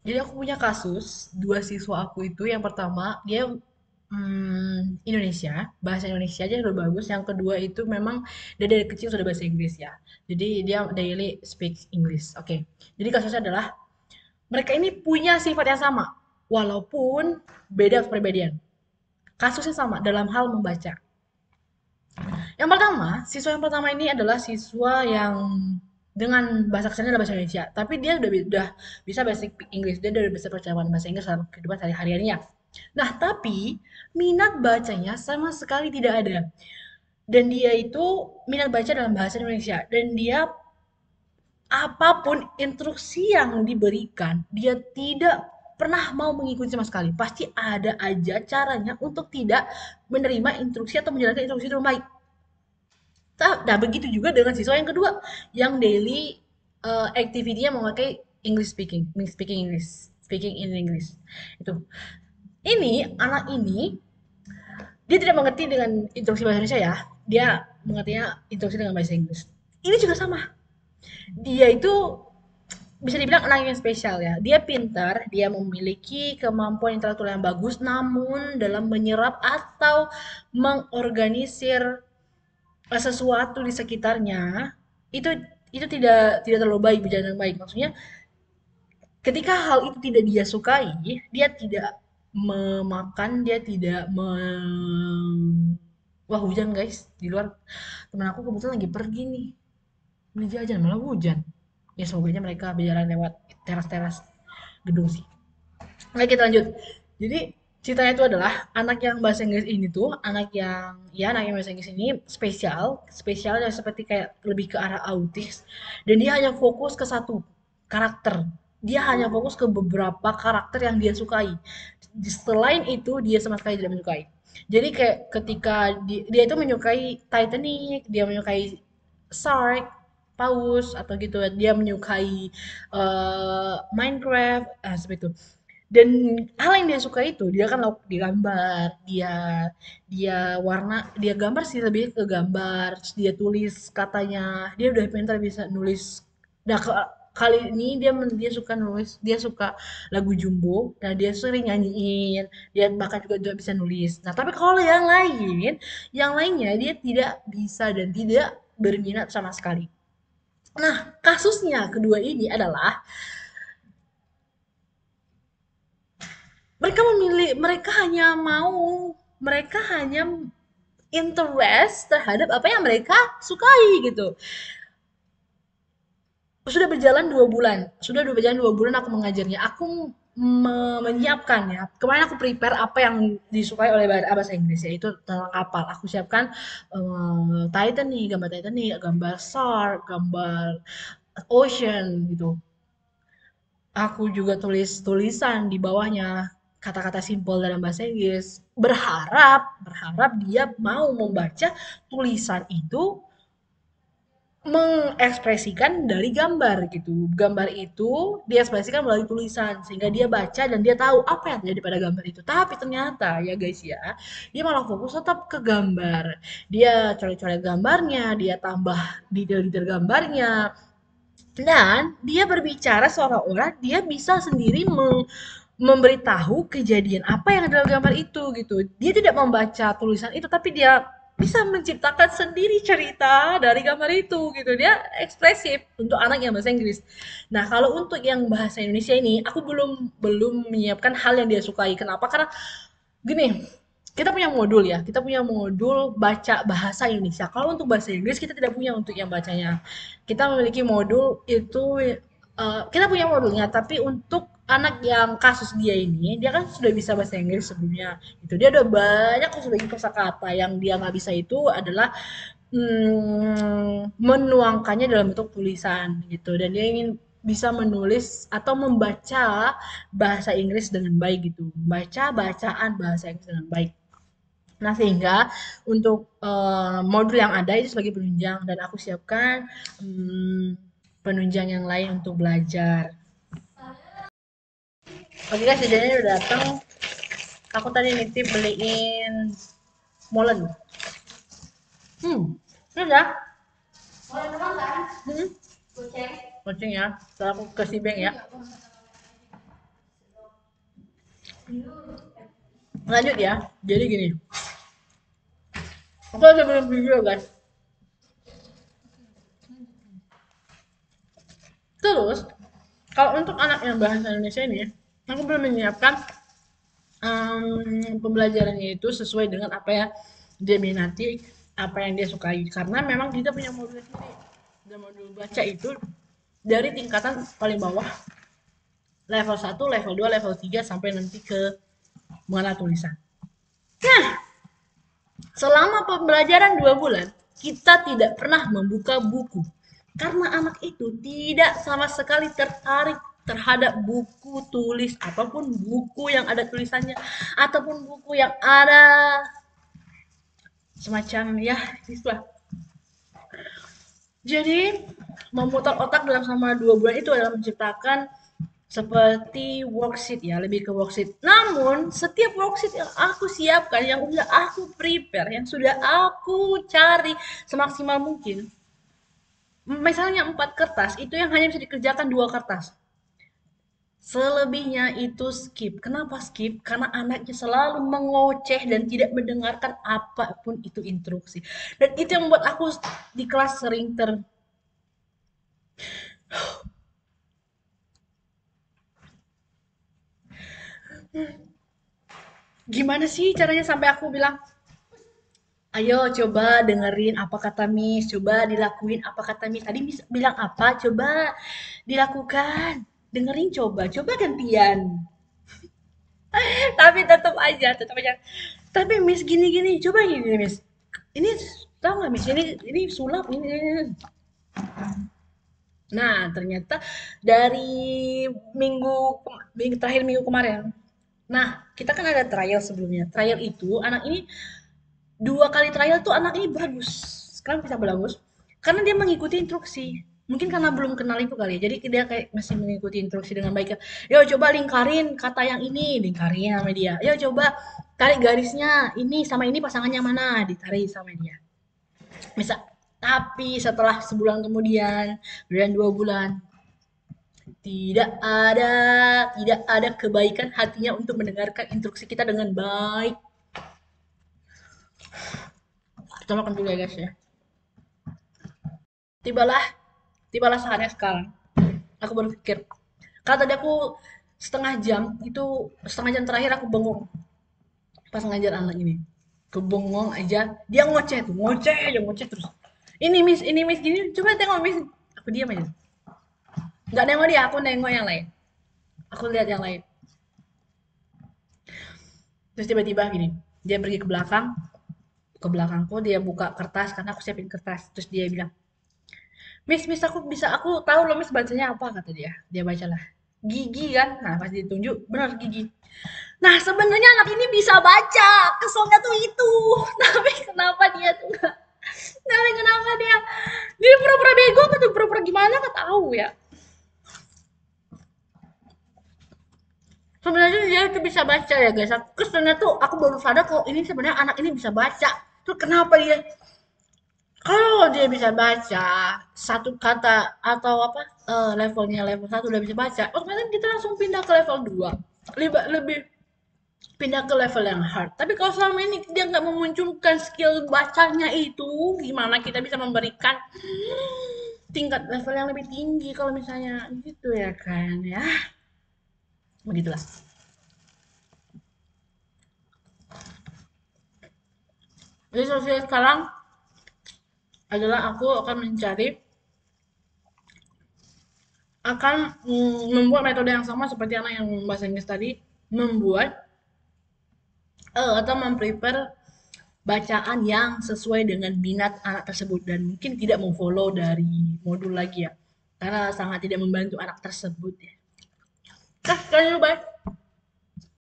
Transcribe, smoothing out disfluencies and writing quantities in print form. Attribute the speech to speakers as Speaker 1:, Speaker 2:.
Speaker 1: Jadi aku punya kasus dua siswa aku itu, yang pertama dia Indonesia, bahasa Indonesia aja udah bagus. Yang kedua itu memang dia dari kecil sudah bahasa Inggris ya. Jadi dia daily speak English. Oke. Jadi kasusnya adalah mereka ini punya sifat yang sama walaupun beda kepribadian. Kasusnya sama dalam hal membaca. Yang pertama, siswa yang pertama ini adalah siswa yang dengan bahasa kesehariannya adalah bahasa Indonesia, tapi dia udah bisa basic English, dia udah bisa percakapan bahasa Inggris dalam kehidupan sehari-hariannya. Nah, tapi minat bacanya sama sekali tidak ada. Dan dia itu minat baca dalam bahasa Indonesia, dan dia apapun instruksi yang diberikan, dia tidak pernah mau mengikuti sama sekali. Pasti ada aja caranya untuk tidak menerima instruksi atau menjalankan instruksi itu dengan baik. Nah, begitu juga dengan siswa yang kedua, yang daily activity-nya memakai English speaking, speaking English, speaking in English. Itu. Ini anak ini dia tidak mengerti dengan instruksi bahasa Indonesia ya. Dia mengertinya instruksi dengan bahasa Inggris. Ini juga sama. Dia itu bisa dibilang anak yang spesial ya. Dia pintar, dia memiliki kemampuan intelektual yang bagus, namun dalam menyerap atau mengorganisir sesuatu di sekitarnya itu tidak terlalu baik, berjalan dengan baik. Maksudnya ketika hal itu tidak dia sukai, dia tidak memakan, dia tidak wah, hujan guys di luar. Temen aku kebetulan lagi pergi nih beli jajan, malah hujan. Ya semoga aja mereka berjalan lewat teras-teras gedung sih. Oke, kita lanjut. Jadi ceritanya itu adalah anak yang bahasa Inggris ini tuh anak yang bahasa Inggris ini spesial ya, seperti kayak lebih ke arah autis, dan dia hanya fokus ke satu karakter. Dia hanya fokus ke beberapa karakter yang dia sukai. Selain itu dia sama sekali tidak menyukai. Jadi kayak ketika dia itu menyukai Titanic, dia menyukai Shark, Paus atau gitu. Dia menyukai Minecraft, seperti itu. Dan hal yang dia suka itu dia kan digambar, dia dia gambar sih, lebih ke gambar, terus dia tulis katanya dia udah pintar bisa nulis. Nah, kali ini dia suka nulis, dia suka lagu Jumbo, dan dia sering nyanyiin, dia bahkan juga bisa nulis. Nah, tapi kalau yang lainnya dia tidak bisa dan tidak berminat sama sekali. Nah, kasusnya kedua ini adalah mereka hanya interest terhadap apa yang mereka sukai gitu. Sudah berjalan 2 bulan aku mengajarnya. Aku menyiapkan ya. Kemarin aku prepare apa yang disukai oleh bahasa Inggris, yaitu tentang kapal. Aku siapkan Titanic, gambar shark, gambar ocean gitu. Aku juga tulis tulisan di bawahnya, kata-kata simpel dalam bahasa Inggris. Berharap dia mau membaca tulisan itu mengekspresikan dari gambar gitu. Gambar itu diekspresikan melalui tulisan sehingga dia baca dan dia tahu apa yang terjadi pada gambar itu. Tapi ternyata ya guys ya, dia malah fokus tetap ke gambar. Dia coret-coret gambarnya, dia tambah detail-detail gambarnya, dan dia berbicara seolah-olah dia bisa sendiri memberitahu kejadian apa yang ada dalam gambar itu gitu. Dia tidak membaca tulisan itu, tapi dia bisa menciptakan sendiri cerita dari gambar itu gitu. Dia ekspresif untuk anak yang bahasa Inggris. Nah, kalau untuk yang bahasa Indonesia ini aku belum belum menyiapkan hal yang dia sukai. Kenapa? Karena gini, kita punya modul ya, kita punya modul baca bahasa Indonesia. Kalau untuk bahasa Inggris kita tidak punya untuk yang bacanya. Kita memiliki modul itu, kita punya modulnya, tapi untuk anak yang kasus dia ini, dia kan sudah bisa bahasa Inggris sebelumnya. Itu dia udah banyak kosakata kosakata, yang dia nggak bisa itu adalah menuangkannya dalam bentuk tulisan gitu. Dan dia ingin bisa menulis atau membaca bahasa Inggris dengan baik gitu, membaca bacaan bahasa Inggris dengan baik. Nah, sehingga untuk modul yang ada itu sebagai penunjang, dan aku siapkan penunjang yang lain untuk belajar. Oke guys, jajannya udah datang. Aku tadi nitip beliin molen. Ini udah. Molen doang kan? Goceng. Goceng ya. Setelah aku kasih bank ya. Lanjut ya. Jadi gini, aku ada bikin video guys. Terus kalau untuk anak yang bahasa Indonesia ini, aku belum menyiapkan pembelajarannya itu sesuai dengan apa yang dia minati, apa yang dia sukai. Karena memang kita punya modul sendiri. Dan modul baca itu dari tingkatan paling bawah, level 1, level 2, level 3 sampai nanti ke mengenal tulisan. Nah, selama pembelajaran 2 bulan, kita tidak pernah membuka buku. Karena anak itu tidak sama sekali tertarik terhadap buku tulis ataupun buku yang ada tulisannya ataupun buku yang ada semacam ya itulah. Jadi memutar otak dalam selama 2 bulan itu adalah menciptakan seperti worksheet ya, lebih ke worksheet. Namun setiap worksheet yang aku siapkan, yang sudah aku prepare, yang sudah aku cari semaksimal mungkin, misalnya 4 kertas, itu yang hanya bisa dikerjakan 2 kertas. Selebihnya itu skip. Kenapa skip? Karena anaknya selalu mengoceh dan tidak mendengarkan apapun itu instruksi. Dan itu yang membuat aku di kelas sering gimana sih caranya sampai aku bilang, ayo coba dengerin apa kata Miss, coba dilakuin apa kata Miss. Tadi Miss bilang apa? Coba dilakukan. Dengerin coba, coba gantian. Tapi tetap aja. Tapi Miss gini-gini, coba gini Miss. Ini tahu nggak Miss? Ini sulap ini. Nah, ternyata dari minggu terakhir minggu kemarin. Nah, kita kan ada trial sebelumnya. Trial itu anak ini 2 kali trial tuh anak ini bagus. Sekarang bisa bagus karena dia mengikuti instruksi. Mungkin karena belum kenal itu kali ya. Jadi dia kayak masih mengikuti instruksi dengan baik. Yo coba lingkarin kata yang ini, lingkarin sama dia. Yo coba tarik garisnya ini sama ini pasangannya mana, ditarik sama dia. Misal, tapi setelah sebulan kemudian, kemudian 2 bulan, tidak ada kebaikan hatinya untuk mendengarkan instruksi kita dengan baik. Kita makan dulu ya guys ya. Tibalah, tibalah saatnya sekarang. Aku berpikir, kalau tadi aku setengah jam terakhir aku bengong pas ngajar anak ini. Kebengong aja, dia ngoceh terus. Ini miss gini, coba tengok miss. Aku diam aja. Nggak nengok dia, aku nengok yang lain. Aku lihat yang lain. Terus tiba-tiba gini, dia pergi ke belakangku, dia buka kertas karena aku siapin kertas. Terus dia bilang, Miss, aku tahu loh Miss bacanya apa kata dia. Dia bacalah. Gigi kan? Nah, pas ditunjuk, benar gigi. Nah, sebenarnya anak ini bisa baca. Keselnya tuh itu. Tapi kenapa dia tuh nggak? Tapi kenapa dia pura-pura bego atau pura-pura gimana nggak tahu ya. Sebenarnya dia itu bisa baca ya guys. Keselnya tuh aku baru sadar kalau ini sebenarnya anak ini bisa baca. Terus kenapa dia kalau dia bisa baca satu kata atau apa levelnya level 1 udah bisa baca, otomatis kita langsung pindah ke level 2. Lebih pindah ke level yang hard. Tapi kalau selama ini dia nggak memunculkan skill bacanya itu, gimana kita bisa memberikan tingkat level yang lebih tinggi kalau misalnya gitu ya kan ya. Begitulah. Jadi solusi sekarang adalah aku akan membuat metode yang sama seperti anak yang bahasa Inggris tadi, membuat atau memprepare bacaan yang sesuai dengan minat anak tersebut dan mungkin tidak memfollow dari modul lagi ya karena sangat tidak membantu anak tersebut ya. Nah, kalian bye.